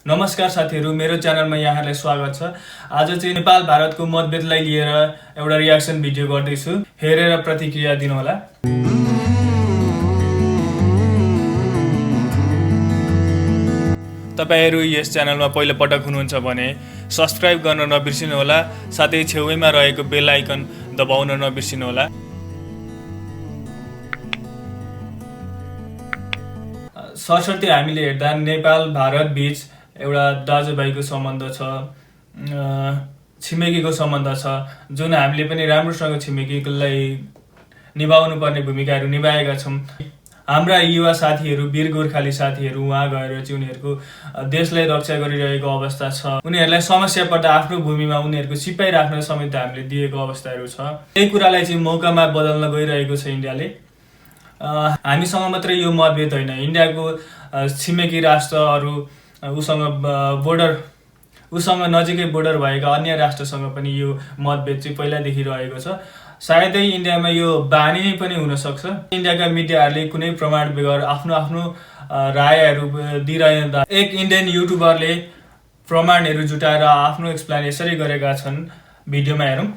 नमस्कार साथीहरू, मेरो च्यानलमा यहाँलाई स्वागत छ। आज चाहिँ नेपाल भारतको मतभेदलाई लिएर एउटा रियाक्सन भिडियो गर्दैछु। हेरेर प्रतिक्रिया दिनुहोला। तपाईहरू यस च्यानलमा पहिलो पटक हुनुहुन्छ भने सब्स्क्राइब गर्न नबिर्सिनुहोला, साथै छेउैमा रहेको बेल आइकन दबाउन नबिर्सिनुहोला। सरसर्ती हामीले हेर्दा नेपाल भारत बीच एउटा दाजुभाइको सम्बन्ध छ, छिमेकीको सम्बन्ध छ, जुन हामीले पनि राम्रोसँग छिमेकीलाई निभाउनु पर्ने भूमिकाहरू निभाएका छौँ। हाम्रा युवा साथीहरू, वीर गोर्खाली साथीहरू वहाँ गएर चाहिँ उनीहरूको देशलाई रक्षा गरिरहेको अवस्था छ। उनीहरूलाई समस्या पर्दा आफ्नो भूमिमा उनीहरूको सिपाही राख्न समेत हामीले दिएको अवस्थाहरू छ। यही कुरालाई चाहिँ मौकामा बदल्न गइरहेको छ इन्डियाले। हामीसँग मात्रै यो मतभेद होइन, इन्डियाको छिमेकी राष्ट्रहरू, उसँग नजिकै बोर्डर भएका अन्य राष्ट्रसँग पनि यो मतभेद चाहिँ पहिलादेखि रहेको छ। सायदै इन्डियामा यो बानी नै पनि हुनसक्छ। इन्डियाका मिडियाहरूले कुनै प्रमाण बेगर आफ्नो रायहरू दिइरहँदा एक इन्डियन युट्युबरले प्रमाणहरू जुटाएर आफ्नो एक्सप्लेन यसरी गरेका छन्। भिडियोमा हेरौँ।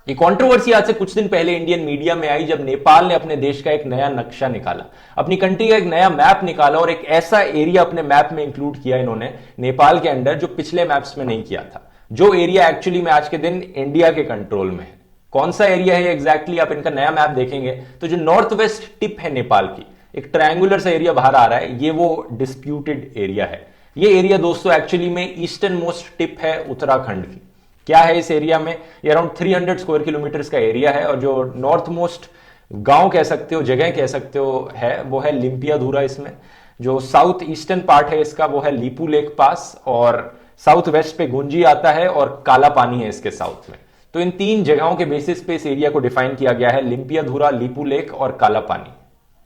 ये कंट्रोवर्सी आज से कुछ दिन पहले इंडियन मीडिया में आई जब नेपाल ने अपने देश का एक नया नक्शा निकाला, अपनी कंट्री का एक नया मैप निकाला और एक ऐसा एरिया अपने मैप में इंक्लूड किया इन्होंने नेपाल के अंदर जो पिछले मैप्स में नहीं किया था, जो एरिया एक्चुअली में आज के दिन इंडिया के कंट्रोल में है। कौन सा एरिया है एग्जैक्टली आप इनका नया मैप देखेंगे तो जो नॉर्थ वेस्ट टिप है नेपाल की, एक ट्रायंगुलर सा एरिया बाहर आ रहा है, ये वो डिस्प्यूटेड एरिया है। ये एरिया दोस्तों एक्चुअली में ईस्टर्न मोस्ट टिप है उत्तराखंड की। क्या है इस एरिया में? ये अराउंड 300 स्क्वायर किलोमीटर का एरिया है और जो नॉर्थ मोस्ट गांव कह सकते हो, जगह कह सकते हो है, वो है लिम्पियाधुरा। इसमें जो साउथ ईस्टर्न पार्ट है इसका वो है लीपू लेक पास, और साउथ वेस्ट पे गुंजी आता है और काला पानी है इसके साउथ में। तो इन तीन जगहों के बेसिस पे इस एरिया को डिफाइन किया गया है, लिम्पियाधुरा, लीपू लेक और काला पानी।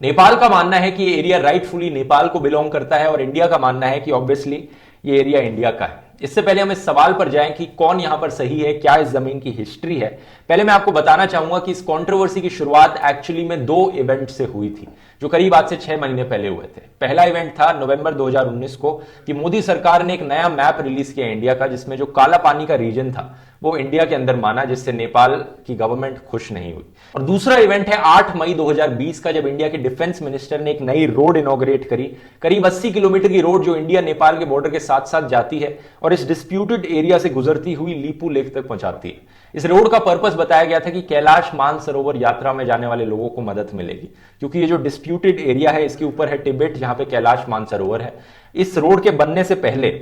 नेपाल का मानना है कि ये एरिया राइटफुली नेपाल को बिलोंग करता है और इंडिया का मानना है कि ऑब्वियसली ये एरिया इंडिया का है। इससे पहले हम इस सवाल पर जाएं कि कौन यहां पर सही है, क्या इस जमीन की हिस्ट्री है, पहले मैं आपको बताना चाहूंगा कि इस कंट्रोवर्सी की शुरुआत एक्चुअली में 2 इवेंट से हुई थी, जो करीब आज से 6 महीने पहले हुए थे। पहला इवेंट था नवंबर 2019 को कि मोदी सरकार ने एक नया मैप रिलीज किया इंडिया का, जिसमें जो काला पानी का रीजन था वो इंडिया के अंदर माना, जिससे नेपाल की गवर्नमेंट खुश नहीं हुई। और दूसरा इवेंट है 8 मई 2020 का, जब इंडिया के डिफेंस मिनिस्टर ने एक नई रोड इनॉग्रेट करी, करीब 80 किलोमीटर की रोड जो इंडिया नेपाल के बॉर्डर के साथ साथ जाती है और इस डिस्प्यूटेड एरिया से गुजरती हुई लीपू लेक तक पहुंचाती है। इस रोड का पर्पस बताया गया था कि कैलाश मानसरोवर यात्रा में जाने वाले लोगों को मदद मिलेगी, क्योंकि ये जो डिस्प्यूटेड एरिया है इसके ऊपर है तिब्बत, जहां पे कैलाश मानसरोवर है। इस रोड के बनने से पहले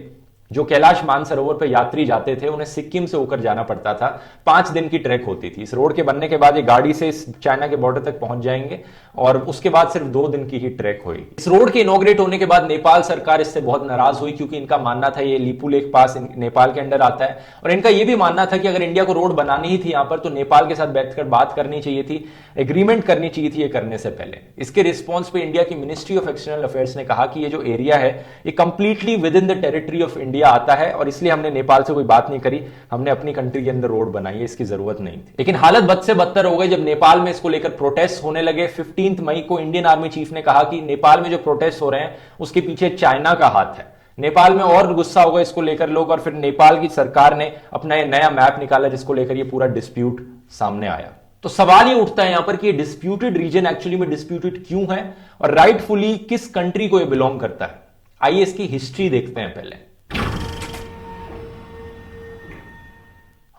जो कैलाश मानसरोवर पर यात्री जाते थे उन्हें सिक्किम से होकर जाना पड़ता था, 5 दिन की ट्रैक होती थी। इस रोड के बनने के बाद ये गाड़ी से इस चाइना के बॉर्डर तक पहुंच जाएंगे और उसके बाद सिर्फ 2 दिन की ही ट्रैक होगी। इस रोड के इनॉग्रेट होने के बाद नेपाल सरकार इससे बहुत नाराज हुई, क्योंकि इनका मानना था ये लीपू लेक पास नेपाल के अंडर आता है, और इनका यह भी मानना था कि अगर इंडिया को रोड बनानी ही थी यहां पर तो नेपाल के साथ बैठकर बात करनी चाहिए थी, एग्रीमेंट करनी चाहिए थी ये करने से पहले। इसके रिस्पॉन्स पे इंडिया की मिनिस्ट्री ऑफ एक्सटर्नल अफेयर्स ने कहा कि ये जो एरिया है ये completely with in the territory of India आता है और इसलिए हमने नेपाल से कोई बात नहीं करी, हमने अपनी कंट्री के अंदर रोड बनाई है, इसकी जरूरत नहीं थी। लेकिन हालत बद से बदतर हो गई जब नेपाल में इसको लेकर प्रोटेस्ट होने लगे। 15 मई को इंडियन आर्मी चीफ ने कहा कि नेपाल में जो प्रोटेस्ट हो रहे हैं उसके पीछे चाइना का हाथ है। नेपाल में और गुस्सा हो गए इसको लेकर लोग, और फिर नेपाल की सरकार ने अपना ये नया मैप निकाला जिसको लेकर ये पूरा डिस्प्यूट सामने आया। तो सवाल ये उठता है यहां पर कि ये डिस्प्यूटेड रीजन एक्चुअली में डिस्प्यूटेड क्यों है और राइटफुली किस कंट्री को ये बिलोंग करता है। आइए इसकी हिस्ट्री देखते हैं। पहले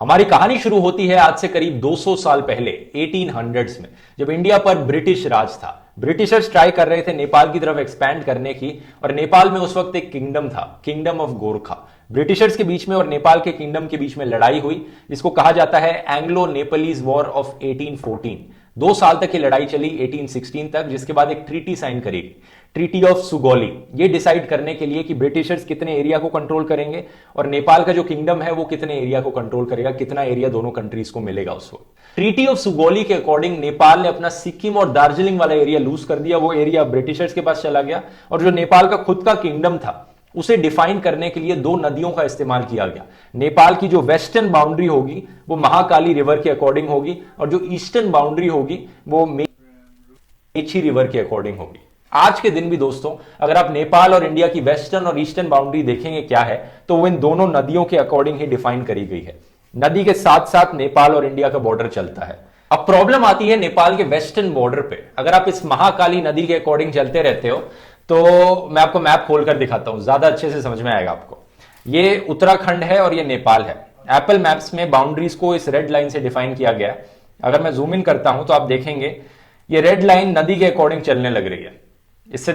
हमारी कहानी शुरू होती है आज से करीब 200 साल पहले 1800s में, जब इंडिया पर ब्रिटिश राज था। ब्रिटिशर्स ट्राई कर रहे थे नेपाल की तरफ एक्सपैंड करने की, और नेपाल में उस वक्त एक किंगडम था, किंगडम ऑफ गोरखा। ब्रिटिशर्स के बीच में और नेपाल के किंगडम के बीच में लड़ाई हुई, जिसको कहा जाता है एंग्लो नेपालीज वॉर ऑफ 1814। 2 साल तक ये लड़ाई चली, 1816 तक, जिसके बाद एक ट्रीटी साइन करी, ट्रीटी ऑफ सुगौली, ये डिसाइड करने के लिए कि ब्रिटिशर्स कितने एरिया को कंट्रोल करेंगे और नेपाल का जो किंगडम है वो कितने एरिया को कंट्रोल करेगा, कितना एरिया दोनों कंट्रीज को मिलेगा उस वक्त। ट्रीटी ऑफ सुगौली के अकॉर्डिंग नेपाल ने अपना सिक्किम और दार्जिलिंग वाला एरिया लूज कर दिया, वो एरिया ब्रिटिशर्स के पास चला गया, और जो नेपाल का खुद का किंगडम था उसे डिफाइन करने के लिए 2 नदियों का इस्तेमाल किया गया। नेपाल की जो वेस्टर्न बाउंड्री होगी वो महाकाली रिवर के अकॉर्डिंग होगी, और जो ईस्टर्न बाउंड्री होगी वो मेची रिवर के अकॉर्डिंग होगी। आज के दिन भी दोस्तों अगर आप नेपाल और इंडिया की वेस्टर्न और ईस्टर्न बाउंड्री देखेंगे क्या है, तो वो इन दोनों नदियों के अकॉर्डिंग ही डिफाइन करी गई है। नदी के साथ साथ नेपाल और इंडिया का बॉर्डर चलता है। अब प्रॉब्लम आती है नेपाल के वेस्टर्न बॉर्डर पे। अगर आप इस महाकाली नदी के अकॉर्डिंग चलते रहते हो तो मैं आपको मैप खोलकर दिखाता हूं, ज्यादा अच्छे से समझ में आएगा आपको। ये उत्तराखंड है और ये नेपाल है। एप्पल मैप्स में बाउंड्रीज को इस रेड लाइन से डिफाइन किया गया है। अगर मैं जूम इन करता हूं तो आप देखेंगे ये रेड लाइन नदी के अकॉर्डिंग चलने लग रही है। इससे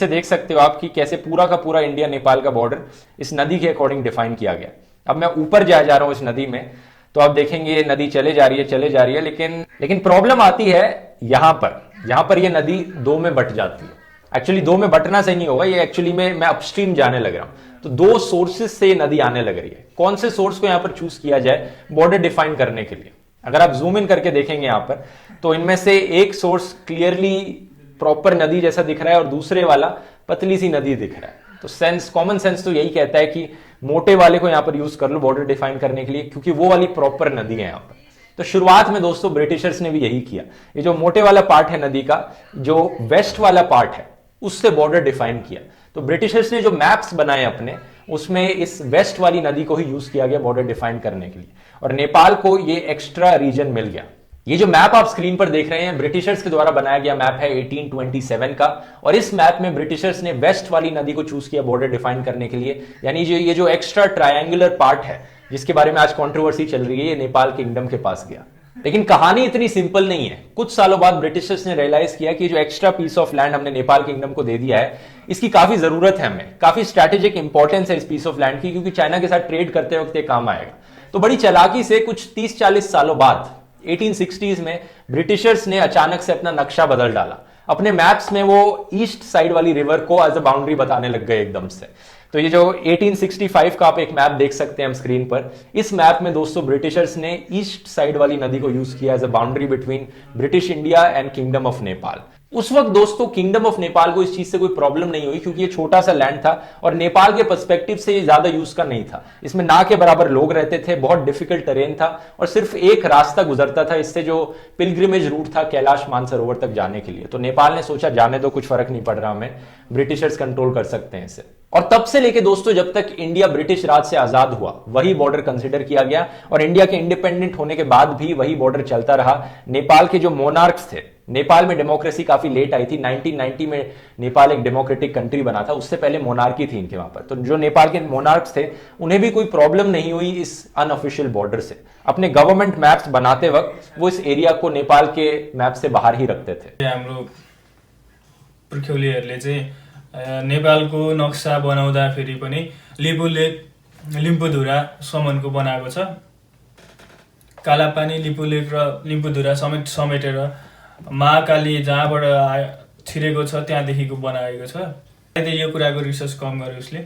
देख सकते हो आप कि कैसे पूरा का पूरा इंडिया नेपाल का बॉर्डर इस नदी के अकॉर्डिंग डिफाइन किया गया। अब मैं ऊपर जा रहा हूं इस नदी में, तो आप देखेंगे ये नदी चले जा रही है, लेकिन प्रॉब्लम आती है यहां पर ये नदी दो में बट जाती है। एक्चुअली दो में बटना सही नहीं होगा, ये एक्चुअली में मैं अपस्ट्रीम जाने लग रहा हूं, तो दो सोर्सेस से नदी आने लग रही है। कौन से सोर्स को यहां पर चूज किया जाए बॉर्डर डिफाइन करने के लिए? अगर आप जूम इन करके देखेंगे यहां पर, तो इनमें से एक सोर्स क्लियरली प्रॉपर नदी जैसा दिख रहा है और दूसरे वाला पतली सी नदी दिख रहा है। तो कॉमन सेंस तो यही कहता है कि मोटे वाले को यहां पर यूज कर लो बॉर्डर डिफाइन करने के लिए, क्योंकि वो वाली प्रॉपर नदी है यहां पर। तो शुरुआत में दोस्तों ब्रिटिशर्स ने भी यही किया। ये जो मोटे वाला पार्ट है नदी का, जो वेस्ट वाला पार्ट है, उससे बॉर्डर डिफाइन किया। तो ब्रिटिशर्स ने जो मैप्स बनाए अपने, उसमें इस वेस्ट वाली नदी को ही यूज किया गया बॉर्डर डिफाइन करने के लिए, और नेपाल को ये एक्स्ट्रा रीजन मिल गया। ये जो मैप आप स्क्रीन पर देख रहे हैं ब्रिटिशर्स के द्वारा बनाया गया मैप है 1827 का, और इस मैप में ब्रिटिशर्स ने वेस्ट वाली नदी को चूज किया बॉर्डर डिफाइन करने के लिए। यानी ये जो एक्स्ट्रा ट्रायंगुलर पार्ट है जिसके बारे में आज कंट्रोवर्सी चल रही है, ये नेपाल किंगडम के पास गया। लेकिन कहानी इतनी सिंपल नहीं है। कुछ सालों बाद ब्रिटिशर्स ने रियलाइज किया कि जो एक्स्ट्रा पीस ऑफ लैंड हमने नेपाल किंगडम को दे दिया है, इसकी काफी जरूरत है, हमें काफी स्ट्रैटेजिक इंपॉर्टेंस है इस पीस ऑफ लैंड की, क्योंकि चाइना के साथ ट्रेड करते वक्त ये काम आएगा। तो बड़ी चालाकी से कुछ 30-40 सालों बाद 1860s में ब्रिटिशर्स ने अचानक से अपना नक्शा बदल डाला। अपने मैप्स में वो ईस्ट साइड वाली रिवर को एज अ बाउंड्री बताने लग गए एकदम से। तो ये जो 1865 का आप एक मैप देख सकते हैं हम स्क्रीन पर, इस मैप में दोस्तों ब्रिटिशर्स ने ईस्ट साइड वाली नदी को यूज किया as a boundary between British India and kingdom of Nepal. उस वक्त दोस्तों किंगडम ऑफ नेपाल को इस चीज से कोई प्रॉब्लम नहीं हुई, क्योंकि ये छोटा सा लैंड था और नेपाल के पर्सपेक्टिव से ये ज्यादा यूज का नहीं था। इसमें ना के बराबर लोग रहते थे, बहुत डिफिकल्ट टेरेन था, और सिर्फ एक रास्ता गुजरता था इससे, जो पिलग्रिमेज रूट था कैलाश मानसरोवर तक जाने के लिए। तो नेपाल ने सोचा जाने दो, कुछ फर्क नहीं पड़ रहा हमें, ब्रिटिशर्स कंट्रोल कर सकते हैं इसे। और तब से लेके दोस्तों जब तक इंडिया ब्रिटिश राज से आजाद हुआ, वही बॉर्डर कंसिडर किया गया, और इंडिया के इंडिपेंडेंट होने के बाद भी वही बॉर्डर चलता रहा। नेपाल के जो मोनार्क्स थे, नेपाल में डेमोक्रेसी काफी लेट आई थी, 1990 में नेपाल एक डेमोक्रेटिक कंट्री बना था, उससे पहले मोनार्की थी इनके वहां पर। तो जो नेपाल के मोनार्क्स थे उन्हें भी कोई प्रॉब्लम नहीं हुई इस अनऑफिशियल बॉर्डर से। अपने गवर्नमेंट मैप्स बनाते वक्त वो इस एरिया को नेपाल के मैप से बाहर ही रखते थे। हाम्रो पुर्ख्यौलीहरूले चाहिँ नेपालको नक्सा बनाउँदाखेरि पनि लिम्बुधुरासम्मको बनाएको छ। कालापानी, लिपुलेक र लिम्बुधुरा समेटेर महाकाली जहाँबाट छिरेको छ त्यहाँदेखिको बनाएको छ। यो कुराको रिसर्च कम गर्यो उसले।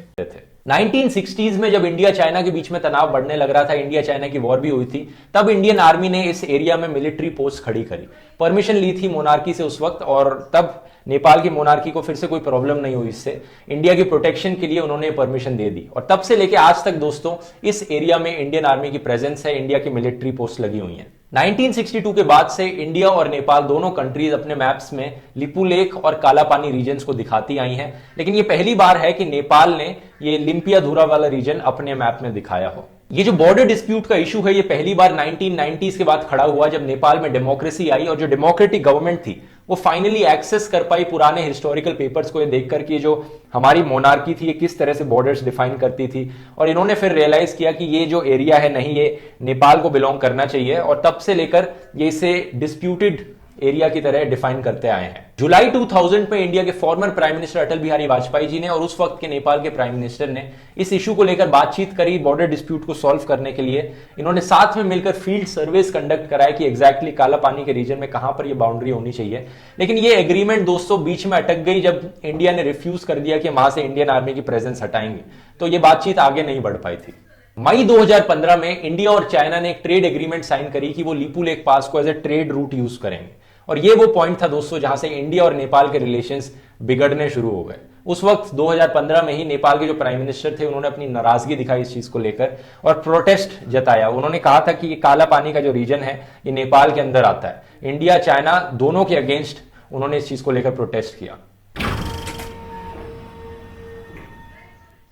1960s में जब इंडिया चाइना के बीच में तनाव बढ़ने लग रहा था, इंडिया चाइना की वॉर भी हुई थी, तब इंडियन आर्मी ने इस एरिया में मिलिट्री पोस्ट खड़ी करी। परमिशन ली थी मोनार्की से उस वक्त, और तब नेपाल की मोनार्की को फिर से कोई प्रॉब्लम नहीं हुई इससे। इंडिया की प्रोटेक्शन के लिए उन्होंने परमिशन दे दी, और तब से लेके आज तक दोस्तों इस एरिया में इंडियन आर्मी की प्रेजेंस है, इंडिया की मिलिट्री पोस्ट लगी हुई है। 1962 के बाद से इंडिया और नेपाल दोनों कंट्रीज अपने मैप्स में लिपुलेक और कालापानी रीजन्स को दिखाती आई हैं, लेकिन ये पहली बार है कि नेपाल ने ये लिम्पियाधुरा वाला रीजन अपने मैप में दिखाया हो। ये जो बॉर्डर डिस्प्यूट का इशू है, ये पहली बार 1990s के बाद खड़ा हुआ जब नेपाल में डेमोक्रेसी आई, और जो डेमोक्रेटिक गवर्नमेंट थी वो फाइनली एक्सेस कर पाई पुराने हिस्टोरिकल पेपर्स को, ये देखकर कि जो हमारी मोनार्की थी ये किस तरह से बॉर्डर्स डिफाइन करती थी। और इन्होंने फिर रियलाइज किया कि ये जो एरिया है नहीं, ये नेपाल को बिलोंग करना चाहिए, और तब से लेकर ये इसे डिस्प्यूटेड एरिया की तरह डिफाइन करते आए हैं। जुलाई 2000 में इंडिया के former prime minister Atal Bihari Vajpayee ji ने और उस वक्त के नेपाल के प्राइम मिनिस्टर ने इस इशू को लेकर बातचीत करी। बॉर्डर डिस्प्यूट को सॉल्व करने के लिए इन्होंने साथ में मिलकर फील्ड सर्वेस कंडक्ट कराया कि एग्जैक्टली काला पानी के रीजन में कहां पर ये बाउंड्री होनी चाहिए। लेकिन ये एग्रीमेंट दोस्तों बीच में अटक गई जब इंडिया ने रिफ्यूज कर दिया कि वहां से इंडियन आर्मी की प्रेजेंस हटाएंगे, तो ये बातचीत आगे नहीं बढ़ पाई थी। मई 2015 में इंडिया और चाइना ने एक ट्रेड एग्रीमेंट साइन करी कि वो लिपुलेक पास को as a trade route use करेंगे, और ये वो पॉइंट था दोस्तों जहां से इंडिया और नेपाल के रिलेशंस बिगड़ने शुरू हो गए। उस वक्त 2015 में ही नेपाल के जो प्राइम मिनिस्टर थे उन्होंने अपनी नाराजगी दिखाई इस चीज को लेकर और प्रोटेस्ट जताया। उन्होंने कहा था कि ये काला पानी का जो रीजन है ये नेपाल के अंदर आता है। इंडिया चाइना दोनों के अगेंस्ट उन्होंने इस चीज को लेकर प्रोटेस्ट किया।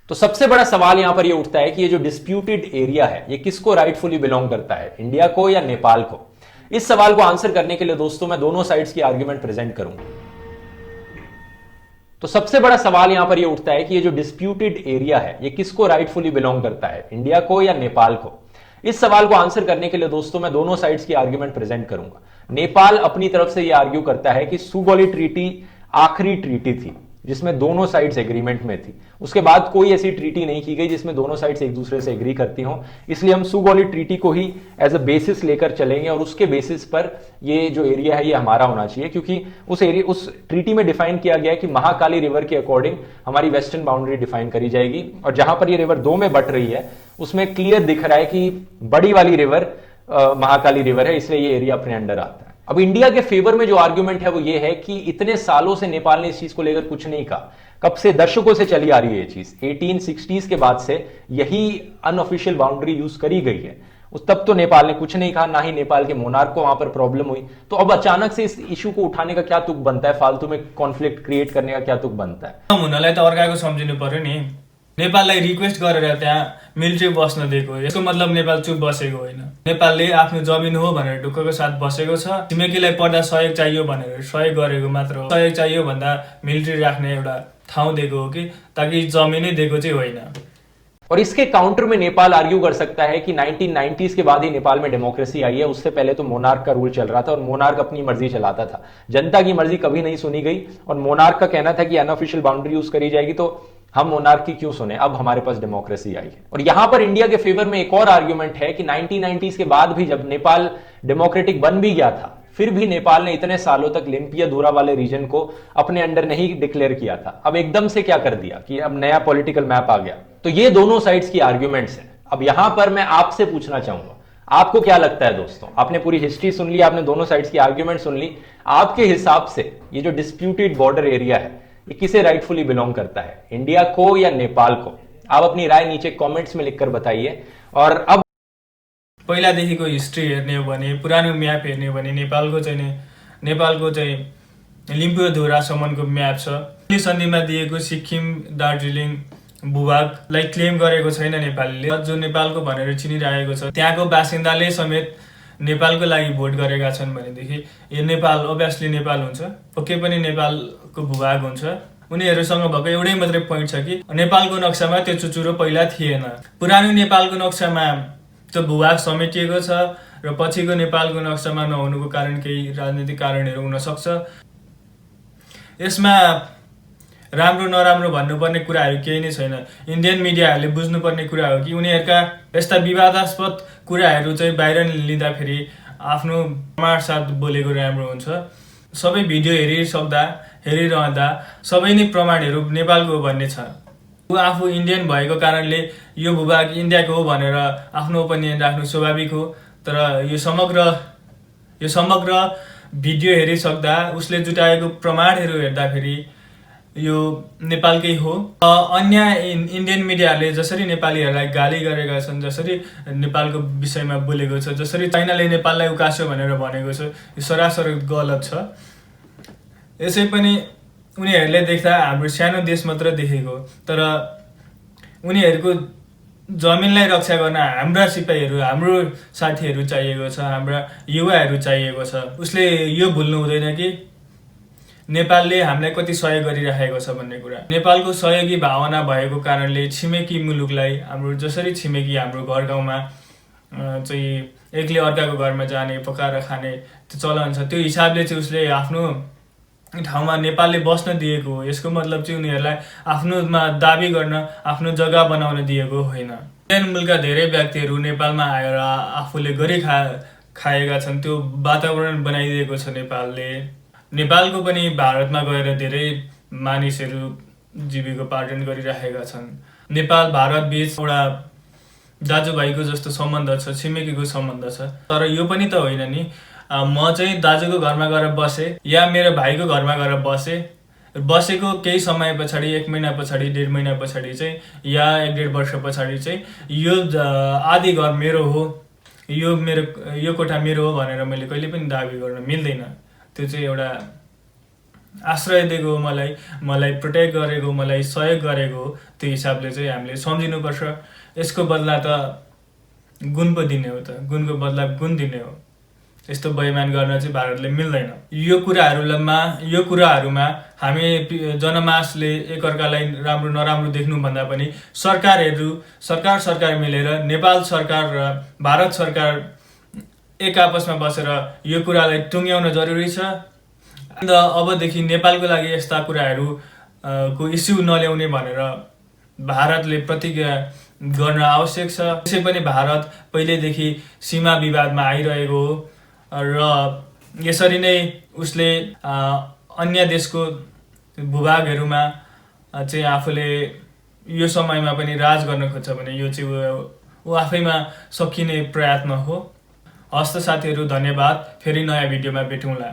तो सबसे बड़ा सवाल यहां पर यह उठता है कि ये जो डिस्प्यूटेड एरिया है ये किसको राइटफुली बिलोंग करता है, इंडिया को या नेपाल को। इस सवाल को आंसर करने के लिए दोस्तों मैं दोनों साइड्स की आर्ग्यूमेंट प्रेजेंट करूंगा। तो सबसे बड़ा सवाल यहां पर यह उठता है कि ये जो डिस्प्यूटेड एरिया है ये किसको राइटफुली बिलोंग करता है, इंडिया को या नेपाल को। इस सवाल को आंसर करने के लिए दोस्तों मैं दोनों साइड्स की आर्ग्यूमेंट प्रेजेंट करूंगा। नेपाल अपनी तरफ से यह आर्ग्यू करता है कि सुगौली ट्रीटी आखिरी ट्रीटी थी जिसमें दोनों साइड्स एग्रीमेंट में थी, उसके बाद कोई ऐसी ट्रीटी नहीं की गई जिसमें दोनों साइड्स एक दूसरे से एग्री करती हों। इसलिए हम सुगौली ट्रीटी को ही एज अ बेसिस लेकर चलेंगे और उसके बेसिस पर ये जो एरिया है ये हमारा होना चाहिए, क्योंकि उस ट्रीटी में डिफाइन किया गया है कि महाकाली रिवर के अकॉर्डिंग हमारी वेस्टर्न बाउंड्री डिफाइन करी जाएगी। और जहां पर ये रिवर दो में बट रही है उसमें क्लियर दिख रहा है कि बड़ी वाली रिवर महाकाली रिवर है, इसलिए ये एरिया अपने अंडर आता है। अब इंडिया के फेवर में जो आर्ग्यूमेंट है वो ये है कि इतने सालों से नेपाल ने इस चीज को लेकर कुछ नहीं कहा, कब से, दशकों से चली आ रही है ये चीज, 1860s के बाद से यही अनऑफिशियल बाउंड्री यूज करी गई है। उस तब तो नेपाल ने कुछ नहीं कहा, ना ही नेपाल के मोनार्क को वहां पर प्रॉब्लम हुई। तो अब अचानक से इस इशू को उठाने का क्या तुक बनता है, फालतू में कॉन्फ्लिक्ट क्रिएट करने का क्या तुक बनता है। हुनलाई त अर्काको सम्झिनु पर्यो नि, नेपाललाई रिक्वेस्ट गरेर त्यहाँ मिलिट्री बस्न दिएको, यसको मतलब नेपाल चुप बसेको होइन। नेपालले आफ्नो जमिन हो भनेर ढुक्कको साथ बसेको छ, छिमेकीलाई पर्दा सहयोग चाहियो भनेर सहयोग गरेको मात्र हो। सहयोग चाहियो भन्दा मिलिट्री राख्ने एउटा ठाउँ दिएको हो कि, ताकि जमिनै दिएको चाहिँ होइन। और इसके काउंटर में नेपाल आर्ग्यू कर सकता है कि 1990s के बाद ही नेपाल में डेमोक्रेसी आई है, उससे पहले तो मोनार्क का रूल चल रहा था और मोनार्क अपनी मर्जी चलाता था, जनता की मर्जी कभी नहीं सुनी गई। और मोनार्क का कहना था कि अनऑफिशियल बाउंड्री यूज करी जाएगी, तो हम मोनार्क की क्यों सुने, अब हमारे पास डेमोक्रेसी आई है। और यहां पर इंडिया के फेवर में एक और आर्ग्यूमेंट है कि 1990s के बाद भी जब नेपाल डेमोक्रेटिक बन भी गया था, फिर भी नेपाल ने इतने सालों तक लिम्पिया धुरा वाले रीजन को अपने अंडर नहीं डिक्लेयर किया था। अब एकदम से क्या कर दिया कि अब नया पॉलिटिकल मैप आ गया। तो ये दोनों साइड्स की आर्ग्यूमेंट्स हैं। अब यहां पर मैं आपसे पूछना चाहूंगा, आपको क्या लगता है दोस्तों, आपने पूरी हिस्ट्री सुन ली, आपने दोनों साइड्स की आर्ग्यूमेंट सुन ली, आपके हिसाब से ये जो डिस्प्यूटेड बॉर्डर एरिया है ये किसे राइटफुली बिलोंग करता है, इंडिया को या नेपाल को? आप अपनी राय नीचे कमेंट्स में लिखकर बताइए। और अब पहिलादेखिको हिस्ट्री हेर्ने हो भने, पुरानो म्याप हेर्ने हो भने नेपालको चाहिँ लिम्बू धुरासम्मको म्याप छ। सन्धिमा दिएको सिक्किम दार्जिलिङ भूभागलाई क्लेम गरेको छैन नेपालले, जो नेपालको भनेर चिनिरहेको छ। त्यहाँको बासिन्दाले समेत नेपालको लागि भोट गरेका छन् भनेदेखि यो नेपाल अभियसली नेपाल हुन्छ, पक्कै पनि नेपालको भूभाग हुन्छ। उनीहरूसँग भएको एउटै मात्रै पोइन्ट छ कि नेपालको नक्सामा त्यो चुचुरो पहिला थिएन। पुरानो नेपालको नक्सामा त्यो भूभाग समेटिएको छ र पछिको नेपालको नक्सामा नहुनुको कारण केही राजनीतिक कारणहरू हुन सक्छ। यसमा राम्रो नराम्रो भन्नुपर्ने कुराहरू केही नै छैन। इन्डियन मिडियाहरूले बुझ्नुपर्ने कुरा हो कि उनीहरूका यस्ता विवादास्पद कुराहरू चाहिँ बाहिर लिँदाखेरि आफ्नो प्रमाण साथ बोलेको राम्रो हुन्छ। सबै भिडियो हेरिरहँदा सबै नै प्रमाणहरू नेपालको हो भन्ने छ। ऊ आफू इन्डियन भएको कारणले यो भूभाग इन्डियाको हो भनेर आफ्नो ओपिनियन राख्नु स्वाभाविक हो, तर यो समग्र भिडियो हेरिसक्दा उसले जुटाएको प्रमाणहरू हेर्दाखेरि यो नेपालकै हो। अन्य इन्डियन मिडियाहरूले जसरी नेपालीहरूलाई गाली गरेका छन्, जसरी नेपालको विषयमा बोलेको छ, जसरी चाइनाले नेपाललाई उकास्यो भनेर भनेको छ, यो सरासर गलत छ। यसै पनि उनीहरूले देख्दा हाम्रो सानो देश मात्र देखेको, तर उनीहरूको जमिनलाई रक्षा गर्न हाम्रा सिपाहीहरू, हाम्रो साथीहरू चाहिएको छ, हाम्रा युवाहरू चाहिएको छ। उसले यो भुल्नु हुँदैन कि नेपालले हामीलाई कति सहयोग गरिरहेको छ भन्ने कुरा। नेपालको सहयोगी भावना भएको कारणले छिमेकी मुलुकलाई, हाम्रो जसरी छिमेकी हाम्रो घर गाउँमा चाहिँ एकले अर्काको घरमा जाने, पकाएर खाने त्यो चलन छ, त्यो हिसाबले चाहिँ उसले आफ्नो ठाउँमा नेपालले बस्न दिएको हो। यसको मतलब चाहिँ उनीहरूलाई आफ्नोमा दाबी गर्न, आफ्नो जग्गा बनाउन दिएको होइन। इन्डियन मुलुकका धेरै व्यक्तिहरू नेपालमा आएर आफूले खाएका छन्, त्यो वातावरण बनाइदिएको छ नेपालले। नेपालको पनि भारतमा गएर धेरै मानिसहरू जीविकोपार्जन गरिरहेका छन्। नेपाल भारत बीच एउटा दाजुभाइको जस्तो सम्बन्ध छ, छिमेकीको सम्बन्ध छ। तर यो पनि त होइन नि, म चाहिँ दाजुको घरमा गएर बसेँ या मेरो भाइको घरमा गएर बसेको केही समय पछाडि, 1 महिना पछाडि, 1.5 महिना पछाडि चाहिँ या 1-1.5 वर्ष पछाडि चाहिँ यो आधी घर मेरो हो, यो कोठा मेरो हो भनेर मैले कहिले पनि दाबी गर्न मिल्दैन। त्यो चाहिँ एउटा आश्रय दिएको हो, मलाई प्रोटेक्ट गरेको, मलाई सहयोग गरेको हो, त्यो हिसाबले चाहिँ हामीले सम्झिनुपर्छ। यसको बदला त गुण पो दिने हो, त गुणको बदला गुण दिने हो। यस्तो बेइमान गर्न चाहिँ भारतले मिल्दैन। यो कुराहरूमा हामी जनमासले एकअर्कालाई राम्रो नराम्रो देख्नुभन्दा पनि सरकार मिलेर नेपाल सरकार र भारत सरकार एक आपसमा बसेर यो कुरालाई टुङ्ग्याउन जरुरी छ। अन्त अबदेखि नेपालको लागि यस्ता कुराहरू को इस्यु नल्याउने भनेर भारतले प्रतिज्ञा गर्न आवश्यक छ। त्यसै पनि भारत पहिलेदेखि सीमा विवादमा आइरहेको हो र यसरी नै उसले अन्य देशको भूभागहरूमा चाहिँ आफूले यो समयमा पनि राज गर्न खोज्छ भने यो चाहिँ ऊ आफैमा सकिने प्रयत्न हो। हस्त साथीहरू, धन्यवाद। फेरि नयाँ भिडियोमा भेटौँला।